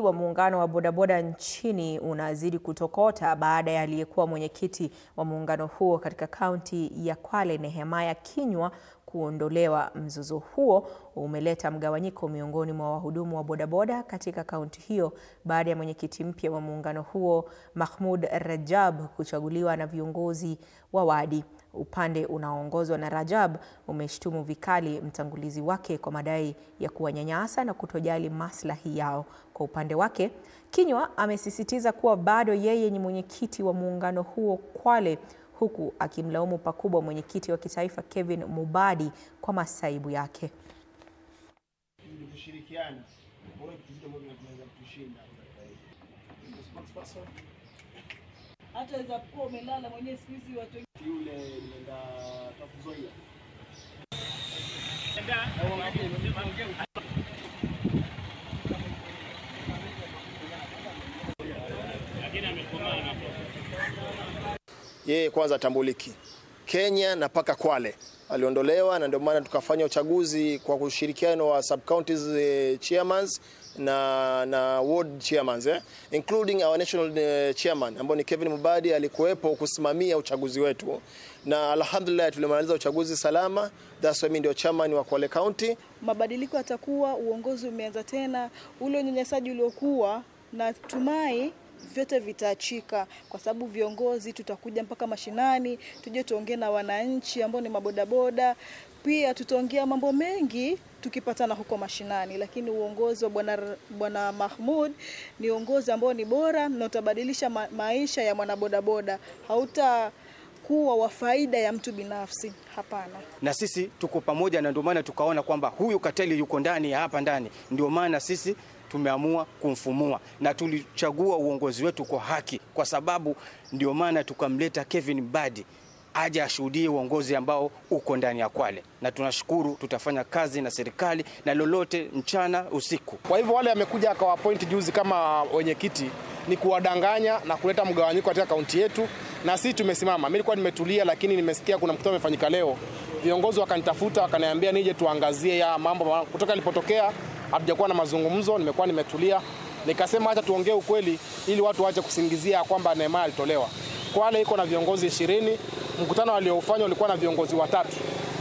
wa muungano wa bodaboda nchini unazidi kutokota baada ya aliyekuwa mwenyekiti wa muungano huo katika kaunti ya Kwale, Nehemiah Kinyua, kuondolewa. Mzozo huo umeleta mgawanyiko miongoni mwa wahudumu wa bodaboda katika kaunti hiyo baada ya mwenyekiti mpya wa muungano huo Mahmoud Rajab kuchaguliwa na viongozi wa wadi. Upande unaoongozwa na Rajab umeshtumu vikali mtangulizi wake kwa madai ya kuwanyanyasa na kutojali maslahi yao. Kwa upande wake, Kinyua amesisitiza kuwa bado yeye ni mwenyekiti wa muungano huo Kwale, huku akimlaumu pakubwa mwenyekiti wa kitaifa Kevin Mubadi kwa masaibu yake. Hata za kwa umelala mwenyewe siku hizi watu yule nenda tafuzoia. Yeye kwanza tambuliki Kenya na paka Kwale aliondolewa, na ndio maana tukafanya uchaguzi kwa kushirikiana wa sub counties chairmans na ward chairmans including our national chairman ambaye ni Kevin Mubadi alikuwepo kusimamia uchaguzi wetu, na alhamdulillah tulimaliza uchaguzi salama. That's why mimi ndio chairman wa Kwale County. Mabadiliko yatakuwa, uongozi umeanza tena, ule unyanyasaji uliokuwa, na tumai vyote vitaachika kwa sababu viongozi tutakuja mpaka mashinani, tuje tuongee na wananchi ambao ni mabodaboda. Pia tutaongea mambo mengi tukipatana huko mashinani, lakini uongozi wa bwana Mahmoud ni uongozi ambao ni bora na utabadilisha maisha ya mwanabodaboda. Hautakuwa wa faida ya mtu binafsi, hapana. Na sisi tuko pamoja, na ndio maana tukaona kwamba huyu kateli yuko ndani hapa ndani, ndio maana sisi tumeamua kumfumua na tulichagua uongozi wetu kwa haki, kwa sababu ndio maana tukamleta Kevin Mubadi aje ashuhudie uongozi ambao uko ndani ya Kwale, na tunashukuru. Tutafanya kazi na serikali na lolote mchana usiku. Kwa hivyo wale amekuja akawa point juzi kama wenyekiti ni kuwadanganya na kuleta mgawanyiko katika kaunti yetu, na sisi tumesimama. Mimi nilikuwa nimetulia, lakini nimesikia kuna mkutano umefanyika leo. Viongozi wakanitafuta wakaniambia nije tuangazie ya mambo kutoka ilipotokea. Hatujakuwa na mazungumzo, nimekuwa nimetulia. Nikasema acha tuongee ukweli ili watu waache kusingizia kwamba Nehemiah alitolewa. Kwale iko na viongozi 20, mkutano aliofanywa ulikuwa na viongozi 3.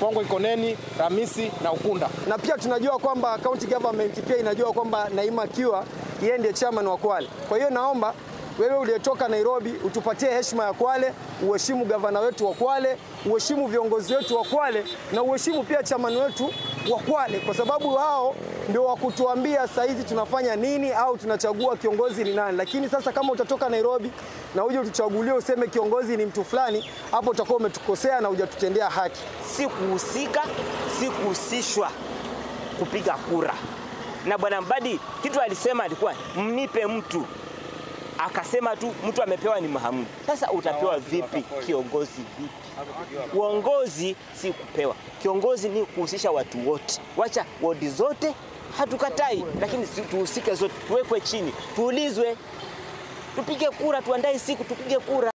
Pongo, Ikoneni, Ramisi na Ukunda. Na pia tunajua kwamba county government pia inajua kwamba Nehemiah Kinyua yeye ndiye chairman wa Kwale. Kwa hiyo naomba wewe uliyetoka Nairobi utupatie heshima ya Kwale, uheshimu gavana wetu wa Kwale, uheshimu viongozi wetu wa Kwale, na uheshimu pia chairman wetu wa Kwale, kwa sababu hao ndio wakutuambia saa hizi tunafanya nini au tunachagua kiongozi ni nani. Lakini sasa kama utatoka Nairobi na uje utuchagulie useme kiongozi ni mtu fulani, hapo utakuwa umetukosea na hujatutendea haki. Si kuhusika, si kuhusishwa kupiga kura. Na bwana Mubadi kitu alisema alikuwa mnipe mtu, akasema tu mtu amepewa ni Mahmud. Sasa utapewa vipi kiongozi vipi? Uongozi si kupewa. Kiongozi ni kuhusisha watu wote. Wacha wodi zote hatukatai, lakini tuhusike zote, tuwekwe chini, tuulizwe, tupige kura, tuandae siku tupige kura.